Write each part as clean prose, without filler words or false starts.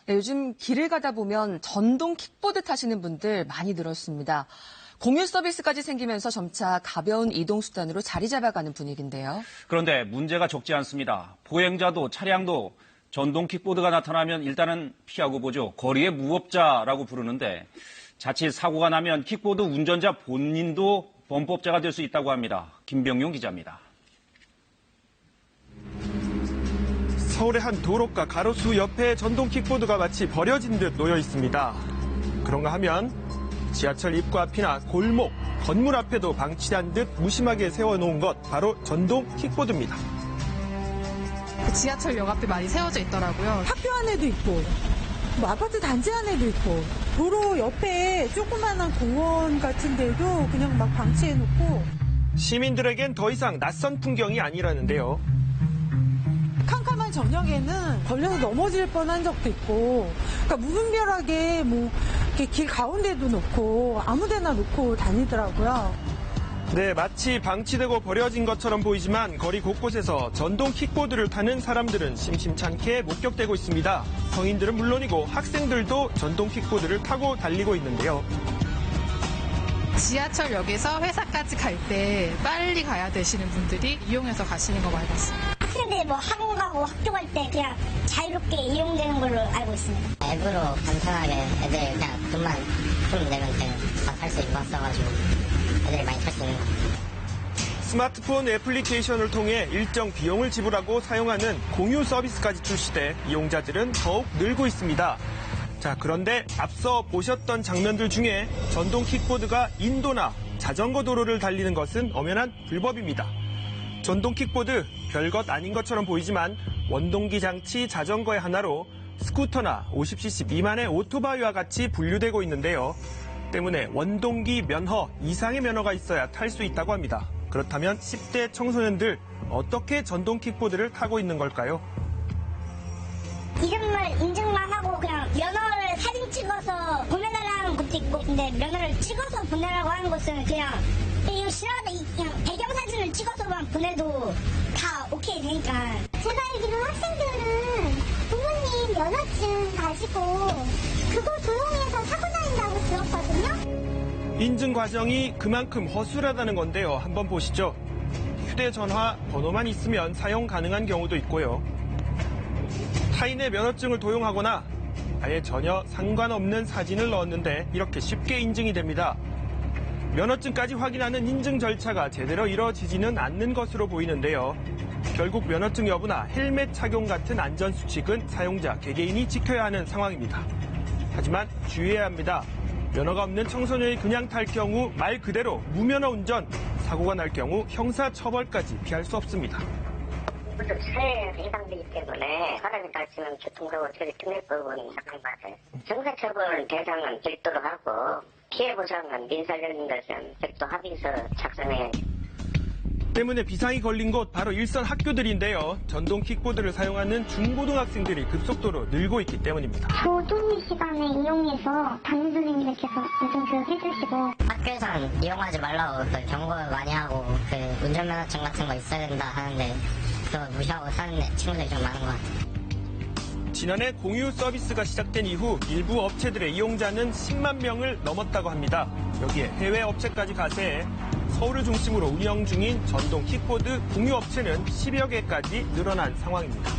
네, 요즘 길을 가다 보면 전동 킥보드 타시는 분들 많이 늘었습니다. 공유 서비스까지 생기면서 점차 가벼운 이동수단으로 자리 잡아가는 분위기인데요. 그런데 문제가 적지 않습니다. 보행자도 차량도 전동 킥보드가 나타나면 일단은 피하고 보죠. 거리의 무법자라고 부르는데 자칫 사고가 나면 킥보드 운전자 본인도 범법자가 될 수 있다고 합니다. 김병용 기자입니다. 서울의 한 도로가 가로수 옆에 전동 킥보드가 마치 버려진 듯 놓여 있습니다. 그런가 하면 지하철 입구 앞이나 골목, 건물 앞에도 방치한 듯 무심하게 세워놓은 것 바로 전동 킥보드입니다. 지하철역 앞에 많이 세워져 있더라고요. 학교 안에도 있고, 뭐 아파트 단지 안에도 있고, 도로 옆에 조그마한 공원 같은 데도 그냥 막 방치해놓고. 시민들에겐 더 이상 낯선 풍경이 아니라는데요. 캄캄한 저녁에는 걸려서 넘어질 뻔한 적도 있고, 그러니까 무분별하게 뭐 이렇게 길 가운데도 놓고 아무데나 놓고 다니더라고요. 네, 마치 방치되고 버려진 것처럼 보이지만 거리 곳곳에서 전동 킥보드를 타는 사람들은 심심찮게 목격되고 있습니다. 성인들은 물론이고 학생들도 전동 킥보드를 타고 달리고 있는데요. 지하철역에서 회사까지 갈 때 빨리 가야 되시는 분들이 이용해서 가시는 거 많이 봤어요. 학생들이 뭐 학원 가고 학교 갈 때 그냥 자유롭게 이용되는 걸로 알고 있습니다. 앱으로 간편하게 애들 그냥 돈만 내면 다 탈 수 있어가지고 애들이 많이 탈 수 있는 것 같아요. 스마트폰 애플리케이션을 통해 일정 비용을 지불하고 사용하는 공유 서비스까지 출시돼 이용자들은 더욱 늘고 있습니다. 자, 그런데 앞서 보셨던 장면들 중에 전동 킥보드가 인도나 자전거 도로를 달리는 것은 엄연한 불법입니다. 전동 킥보드 별것 아닌 것처럼 보이지만 원동기 장치 자전거의 하나로 스쿠터나 50cc 미만의 오토바이와 같이 분류되고 있는데요. 때문에 원동기 면허 이상의 면허가 있어야 탈 수 있다고 합니다. 그렇다면 10대 청소년들 어떻게 전동 킥보드를 타고 있는 걸까요? 이름을 인증만 하고 그냥 면허를 사진 찍어서 보내달라는 것도 있고, 근데 면허를 찍어서 보내라고 하는 것은 그냥 이거 싫어하다 그냥 배경사진을 찍어서만 보내도 다 오케이 되니까. 제가 알기로 학생들은 부모님 면허증 가지고 그거 도용해서 사고 다닌다고 들었거든요. 인증 과정이 그만큼 허술하다는 건데요. 한번 보시죠. 휴대전화 번호만 있으면 사용 가능한 경우도 있고요. 타인의 면허증을 도용하거나 아예 전혀 상관없는 사진을 넣었는데 이렇게 쉽게 인증이 됩니다. 면허증까지 확인하는 인증 절차가 제대로 이뤄지지는 않는 것으로 보이는데요. 결국 면허증 여부나 헬멧 착용 같은 안전수칙은 사용자 개개인이 지켜야 하는 상황입니다. 하지만 주의해야 합니다. 면허가 없는 청소년이 그냥 탈 경우 말 그대로 무면허 운전, 사고가 날 경우 형사처벌까지 피할 수 없습니다. 차에 해당되기 때문에 사람이 다치면 교통사고 처리 특례법은 약한 맞아요. 형사처벌 대상은 별도로 하고 피해 보상은 민사적인 것은 별도 합의서 작성해야 해요. 때문에 비상이 걸린 곳 바로 일선 학교들인데요. 전동 킥보드를 사용하는 중고등학생들이 급속도로 늘고 있기 때문입니다. 교통 시간에 이용해서 담임 선생님께서 운전 해주시고 학교에서는 이용하지 말라고 경고를 많이 하고 운전면허증 같은 거 있어야 된다 하는데 그거 무시하고 사는 친구들이 좀 많은 것 같아요. 지난해 공유 서비스가 시작된 이후 일부 업체들의 이용자는 10만 명을 넘었다고 합니다. 여기에 해외 업체까지 가세해 서울을 중심으로 운영 중인 전동 킥보드 공유 업체는 10여 개까지 늘어난 상황입니다.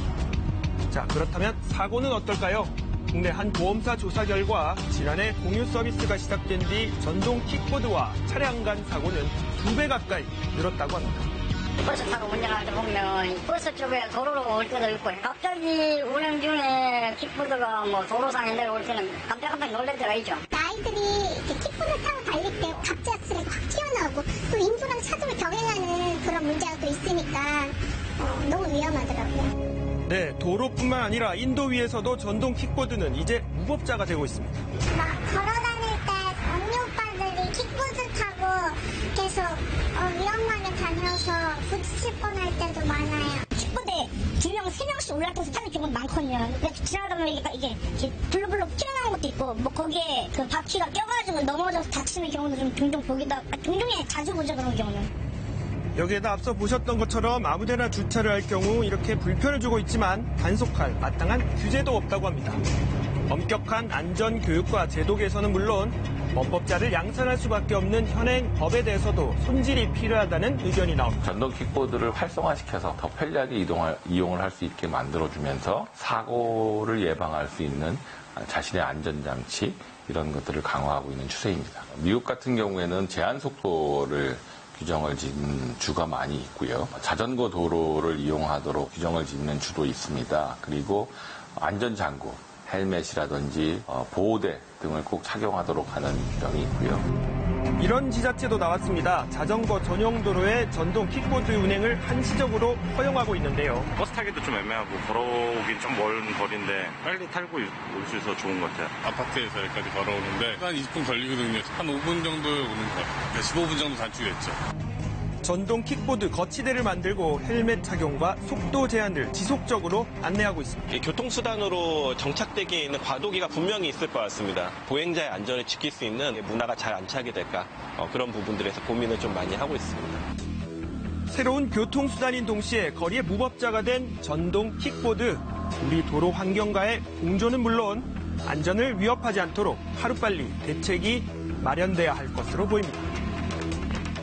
자, 그렇다면 사고는 어떨까요? 국내 한 보험사 조사 결과 지난해 공유 서비스가 시작된 뒤 전동 킥보드와 차량 간 사고는 2배 가까이 늘었다고 합니다. 버스 타고 운전할 때 보면 버스 쪽에 도로로 올 때도 있고 갑자기 운행 중에 킥보드가 도로상에 내려올 때는 깜짝깜짝 놀랄 때가 있죠. 아이들이 이렇게 킥보드 타고 달릴 때 갑작스레 확 튀어나오고 또 인도랑 차도를 병행하는 그런 문제가 또 있으니까 너무 위험하더라고요. 네, 도로뿐만 아니라 인도 위에서도 전동 킥보드는 이제 무법자가 되고 있습니다. 막 걸어다닐 때 언니 오빠들이 킥보드 타고 계속 위험하게 다녀서 부딪힐 뻔할 때도 많아요. 킥보드에 2명, 3명씩 올라타서 타는 경우는 많거든요. 근데 지나가다 보면 이게 블루블루 튀어나온 것도 있고, 거기에 그 바퀴가 껴가지고 넘어져서 다치는 경우도 좀 종종 종종에 자주 보죠, 그런 경우는. 여기에다 앞서 보셨던 것처럼 아무데나 주차를 할 경우 이렇게 불편을 주고 있지만 단속할 마땅한 규제도 없다고 합니다. 엄격한 안전 교육과 제도 개선은 물론 범법자를 양산할 수밖에 없는 현행 법에 대해서도 손질이 필요하다는 의견이 나옵니다. 전동 킥보드를 활성화시켜서 더 편리하게 이용을 할 수 있게 만들어주면서 사고를 예방할 수 있는 자신의 안전장치 이런 것들을 강화하고 있는 추세입니다. 미국 같은 경우에는 제한 속도를 규정을 짓는 주가 많이 있고요. 자전거 도로를 이용하도록 규정을 짓는 주도 있습니다. 그리고 안전장구, 헬멧이라든지 보호대 등을 꼭 착용하도록 하는 규정이 있고요. 이런 지자체도 나왔습니다. 자전거 전용 도로에 전동 킥보드 운행을 한시적으로 허용하고 있는데요. 버스 타기도 좀 애매하고 걸어오긴 좀 먼 거리인데 빨리 타고 올 수 있어서 좋은 것 같아요. 아파트에서 여기까지 걸어오는데 한 20분 걸리거든요. 한 5분 정도 오는 것 같아요. 15분 정도 단축했죠. 전동 킥보드 거치대를 만들고 헬멧 착용과 속도 제한을 지속적으로 안내하고 있습니다. 교통수단으로 정착되기에 있는 과도기가 분명히 있을 것 같습니다. 보행자의 안전을 지킬 수 있는 문화가 잘 안착이 될까 그런 부분들에서 고민을 좀 많이 하고 있습니다. 새로운 교통수단인 동시에 거리의 무법자가 된 전동 킥보드. 우리 도로 환경과의 공존은 물론 안전을 위협하지 않도록 하루빨리 대책이 마련돼야 할 것으로 보입니다.